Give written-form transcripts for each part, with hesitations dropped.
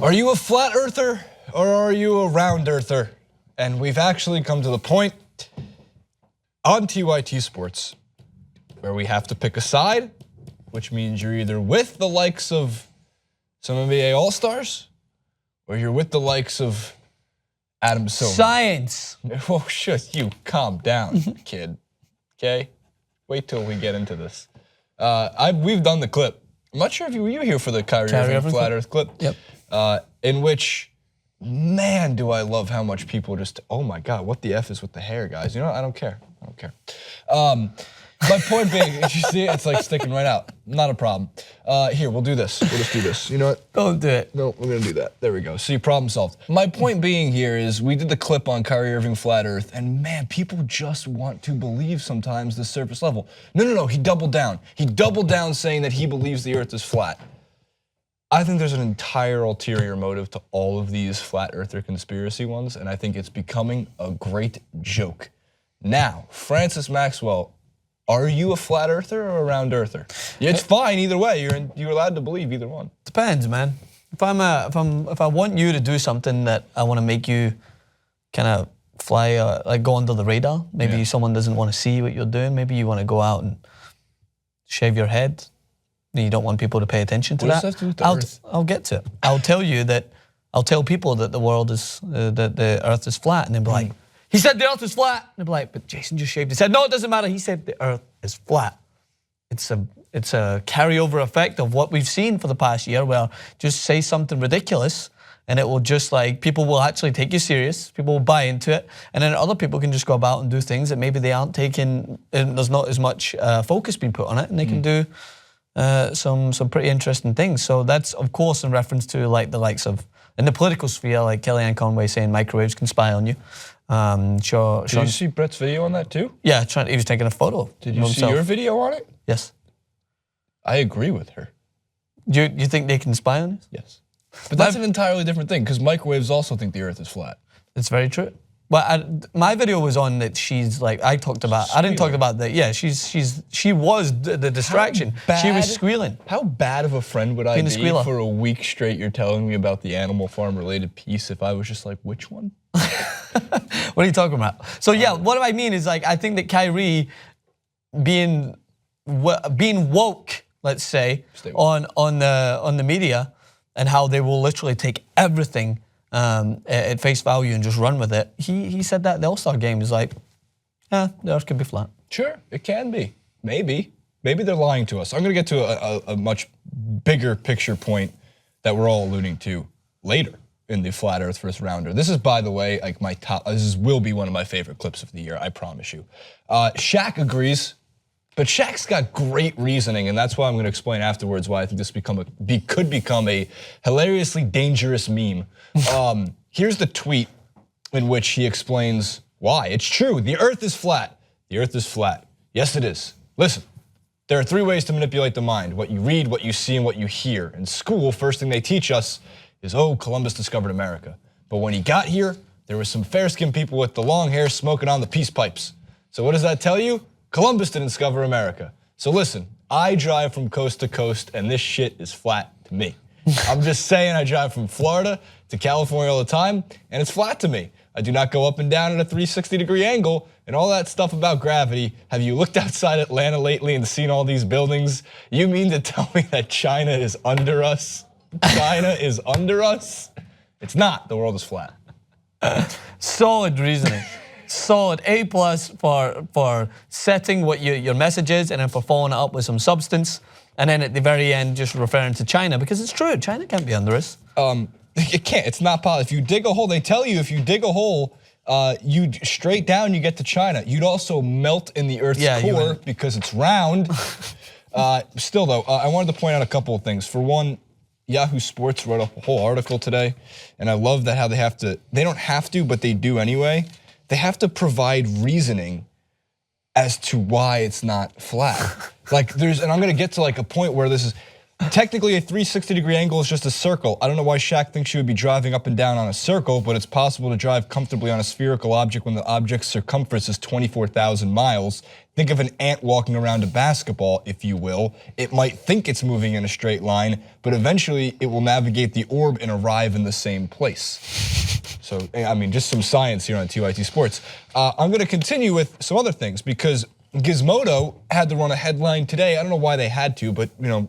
Are you a flat earther or are you a round earther? And we've actually come to the point on TYT Sports where we have to pick a side, which means you're either with the likes of some NBA All-Stars or you're with the likes of Adam Silver. Science. Oh, shit, you calm down, kid, okay? Wait till we get into this. We've done the clip. I'm not sure if were you here for the Kyrie Irving Flat Earth clip? Yep. In which, man, do I love how much people just, oh my God, what the F is with the hair, guys? You know what? I don't care. I don't care. My point being, you see, it's like sticking right out. Not a problem. Here, we'll do this. We'll just do this. You know what? Don't do it. No, we're gonna do that. There we go. See, problem solved. My point being here is we did the clip on Kyrie Irving Flat Earth, and man, people just want to believe sometimes the surface level. No, he doubled down. He doubled down saying that he believes the earth is flat. I think there's an entire ulterior motive to all of these flat earther conspiracy ones, and I think it's becoming a great joke. Now, Francis Maxwell, are you a flat earther or a round earther? It's fine either way. You're allowed to believe either one. Depends, man. If I want you to do something that I want to make you kind of fly, like go under the radar. Maybe someone doesn't want to see what you're doing. Maybe you want to go out and shave your head. You don't want people to pay attention to that. What does that do with the earth? I'll get to it. I'll tell people that the world is that the earth is flat, and they'll be like, he said the earth is flat. And they'll be like, but Jason just shaved his head. No, it doesn't matter. He said the earth is flat. It's a carryover effect of what we've seen for the past year, where just say something ridiculous and it will just like, people will actually take you serious. People will buy into it. And then other people can just go about and do things that maybe they aren't taking, and there's not as much focus being put on it, and they can do some pretty interesting things. So that's, of course, in reference to like the likes of, in the political sphere, like Kellyanne Conway saying microwaves can spy on you. Did you see Brett's video on that too? Yeah, he was taking a photo. Did you see your video on it? Yes. I agree with her. You think they can spy on us? Yes. But that's an entirely different thing, because microwaves also think the earth is flat. It's very true. But my video was on that she's like, I didn't talk about that. Yeah, she was the distraction. She was squealing. How bad of a friend would I be for a week straight you're telling me about the Animal Farm related piece if I was just like, which one? What are you talking about? So yeah, what I mean is like, I think that Kyrie being woke, let's say, on the media, and how they will literally take everything at face value and just run with it. He said that the All-Star game is like, the earth could be flat. Sure, it can be. Maybe they're lying to us. I'm gonna get to a much bigger picture point that we're all alluding to later in the flat earth versus rounder. This is, by the way, like my top, will be one of my favorite clips of the year, I promise you. Shaq agrees, but Shaq's got great reasoning, and that's why I'm gonna explain afterwards why I think this could become a hilariously dangerous meme. Here's the tweet in which he explains why. It's true, the earth is flat. The earth is flat. Yes, it is. Listen, there are 3 ways to manipulate the mind: what you read, what you see, and what you hear. In school, first thing they teach us is, oh, Columbus discovered America. But when he got here, there was some fair-skinned people with the long hair smoking on the peace pipes. So what does that tell you? Columbus didn't discover America. So listen, I drive from coast to coast, and this shit is flat to me. I'm just saying, I drive from Florida to California all the time, and it's flat to me. I do not go up and down at a 360-degree angle, and all that stuff about gravity. Have you looked outside Atlanta lately and seen all these buildings? You mean to tell me that China is under us? China is under us? It's not, the world is flat. Solid reasoning. Solid. A+ for setting what your message is, and then for following it up with some substance. And then at the very end, just referring to China, because it's true, China can't be under us. It can't, it's not possible. If you dig a hole, they tell you if you dig a hole, you straight down, you get to China. You'd also melt in the Earth's core because it's round. Still though, I wanted to point out a couple of things. For one, Yahoo Sports wrote up a whole article today, and I love that how they don't have to, but they do anyway. They have to provide reasoning as to why it's not flat. Like and I'm gonna get to like a point where this is, Technically, a 360-degree angle is just a circle. I don't know why Shaq thinks you would be driving up and down on a circle, but it's possible to drive comfortably on a spherical object when the object's circumference is 24,000 miles. Think of an ant walking around a basketball, if you will. It might think it's moving in a straight line, but eventually it will navigate the orb and arrive in the same place. So, I mean, just some science here on TYT Sports. I'm going to continue with some other things because Gizmodo had to run a headline today. I don't know why they had to, but, you know,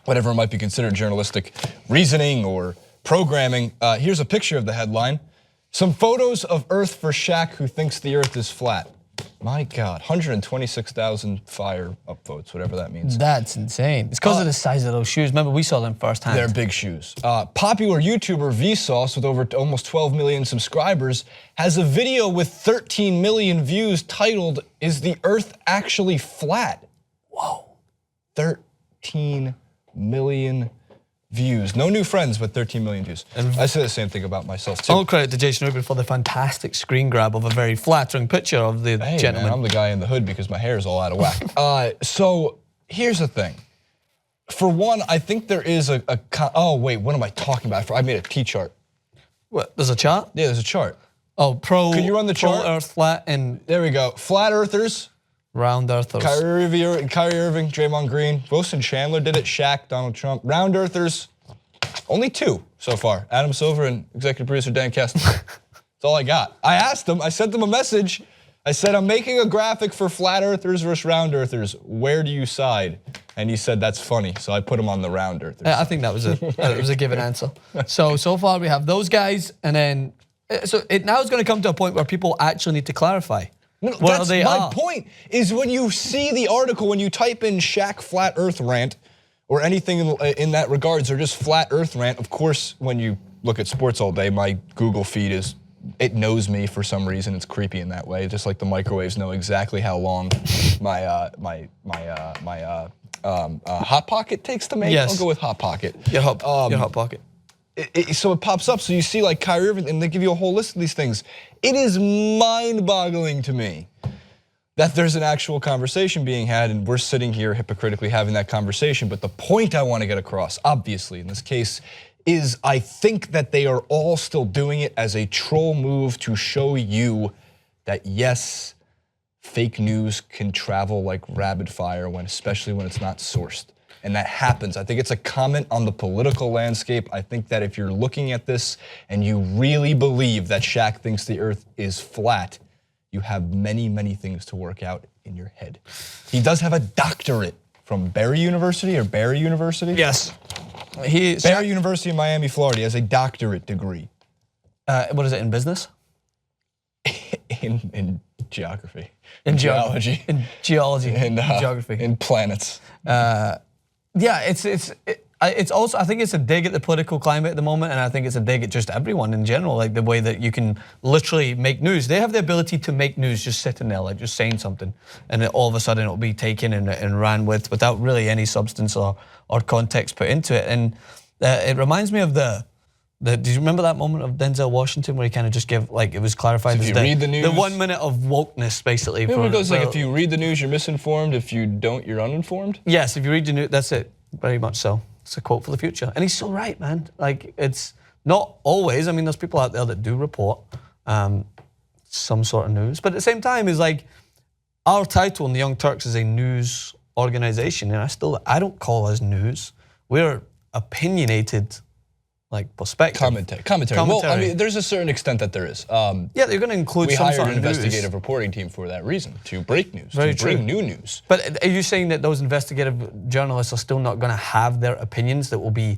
whatever might be considered journalistic reasoning or programming. Here's a picture of the headline. Some photos of Earth for Shaq who thinks the Earth is flat. My God, 126,000 fire upvotes, whatever that means. That's insane. It's because of the size of those shoes. Remember, we saw them firsthand. They're big shoes. Popular YouTuber Vsauce, with over almost 12 million subscribers, has a video with 13 million views titled, "Is the Earth Actually Flat?" Whoa. 13 million views. No new friends, but 13 million views. I say the same thing about myself too. All credit to Jason Rubin for the fantastic screen grab of a very flattering picture of the gentleman. Man, I'm the guy in the hood because my hair is all out of whack. So here's the thing. For one, I think there is oh wait, what am I talking about? I made a T-chart. What, there's a chart? Yeah, there's a chart. Oh, Can you run the chart? Earth, flat, and there we go. Flat earthers. Round earthers. Kyrie Irving, Draymond Green, Wilson Chandler did it, Shaq, Donald Trump. Round earthers, only 2 so far. Adam Silver and executive producer Dan Kessler. That's all I got. I asked them, I sent them a message. I said, I'm making a graphic for flat earthers versus round earthers. Where do you side? And he said, that's funny. So I put him on the round earthers. I think that was a given answer. So far we have those guys, and then, now it's gonna come to a point where people actually need to clarify. No, that's my point, is when you see the article, when you type in Shaq flat earth rant, or anything in that regards, or just flat earth rant, of course, when you look at sports all day, my Google feed it knows me for some reason. It's creepy in that way, just like the microwaves know exactly how long my Hot Pocket takes to make. Yes. I'll go with Hot Pocket. Your Hot Pocket. So it pops up, so you see like Kyrie Irving, and they give you a whole list of these things. It is mind-boggling to me that there's an actual conversation being had, and we're sitting here hypocritically having that conversation. But the point I want to get across, obviously in this case, is I think that they are all still doing it as a troll move to show you that yes, fake news can travel like rapid fire, especially when it's not sourced. And that happens. I think it's a comment on the political landscape. I think that if you're looking at this and you really believe that Shaq thinks the Earth is flat, you have many, many things to work out in your head. He does have a doctorate from Barry University or Barry University? Yes. Barry University in Miami, Florida. He has a doctorate degree. What is it, in business? in geography. In geology. In geology. In geography. In planets. Yeah, it's also, I think it's a dig at the political climate at the moment, and I think it's a dig at just everyone in general, like the way that you can literally make news. They have the ability to make news just sitting there, like just saying something, and then all of a sudden it'll be taken and ran with without really any substance or context put into it. And it reminds me of do you remember that moment of Denzel Washington where he kind of just gave, like, it was clarified so if you read the news, 1 minute of wokeness, basically. It goes like, if you read the news, you're misinformed. If you don't, you're uninformed. Yes, if you read the news, that's it. Very much so. It's a quote for the future. And he's so right, man. Like, it's not always. I mean, there's people out there that do report some sort of news. But at the same time, it's like, our title in the Young Turks is a news organization. And I don't call us news. We're opinionated, like, perspective. Commentary. Well, I mean, there's a certain extent that there is. Yeah, they're going to include some sort of We hired an investigative reporting team for that reason, to break news, Very to true. bring new news. But are you saying that those investigative journalists are still not going to have their opinions that will be,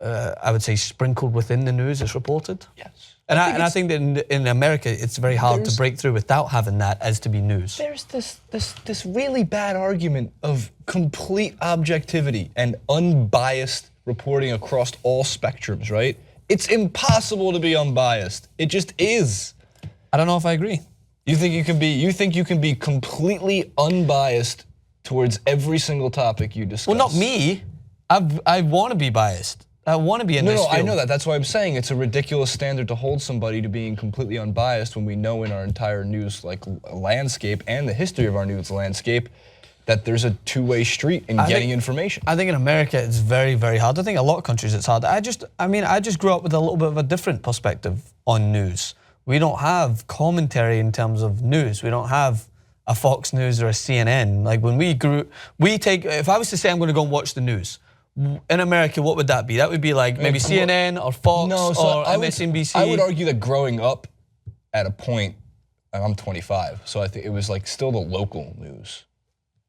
I would say, sprinkled within the news as reported? Yes. And I think that in America, it's very hard to break through without having that as to be news. There's this really bad argument of complete objectivity and unbiased reporting across all spectrums, right? It's impossible to be unbiased. It just is. I don't know if I agree. You think you can be completely unbiased towards every single topic you discuss? Well, not me. I want to be biased. I want to be in this field. I know that. That's why I'm saying it's a ridiculous standard to hold somebody to being completely unbiased when we know in our entire news landscape and the history of our news landscape, that there's a two-way street in getting information. I think in America it's very, very hard. I think a lot of countries it's hard. I just grew up with a little bit of a different perspective on news. We don't have commentary in terms of news. We don't have a Fox News or a CNN. Like when if I was to say I'm going to go and watch the news, in America, what would that be? That would be like maybe CNN or Fox or MSNBC. I would argue that growing up at a point, I'm 25, so I think it was like still the local news.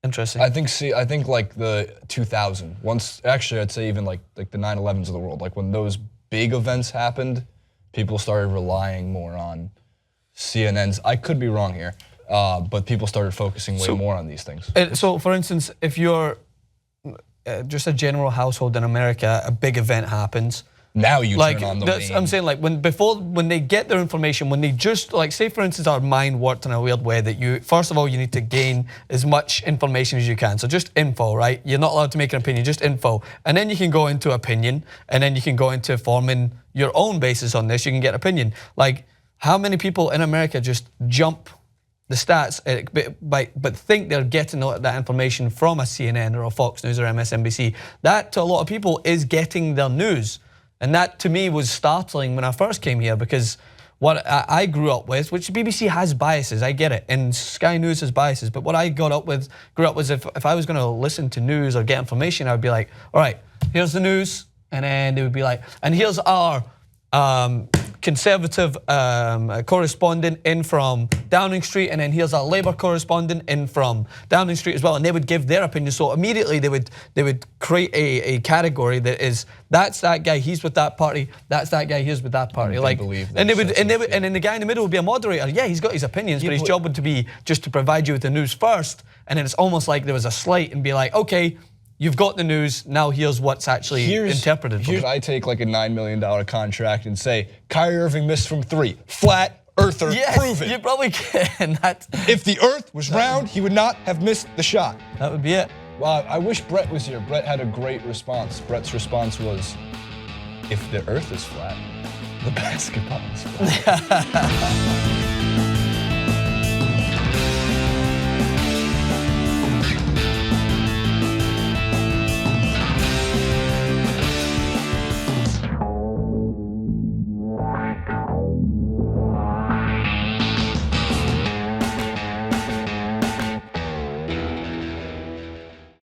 Interesting. I think like the 2000, actually I'd say even like the 9/11s of the world, like when those big events happened, people started relying more on CNNs. I could be wrong here, but people started focusing way more on these things. So for instance, if you're just a general household in America, a big event happens. Now you turn on the main. I'm saying like when they get their information, when they just like say for instance our mind worked in a weird way that you first of all you need to gain as much information as you can. So just info, right? You're not allowed to make an opinion, just info. And then you can go into opinion and then you can go into forming your own basis on this. You can get opinion. Like how many people in America just jump the stats but think they're getting that information from a CNN or a Fox News or MSNBC. That to a lot of people is getting their news. And that to me was startling when I first came here because what I grew up with, which BBC has biases, I get it, and Sky News has biases, but what I grew up with was if I was going to listen to news or get information, I would be like, all right, here's the news, and then they would be like, and here's our Conservative correspondent in from Downing Street, and then here's our Labour correspondent in from Downing Street as well, and they would give their opinion. So immediately they would create a category that is that's that guy, he's with that party. That's that guy, he's with that party. Like, and then the guy in the middle would be a moderator. Yeah, he's got his opinions, but his job would to be just to provide you with the news first, and then it's almost like there was a slate and be like, okay, you've got the news, now here's what's actually interpreted. Could I take like a $9 million contract and say, Kyrie Irving missed from 3, flat earther, prove it. You probably can. If the earth was round, he would not have missed the shot. That would be it. Wow, I wish Brett was here. Brett had a great response. Brett's response was, if the earth is flat, the basketball is flat.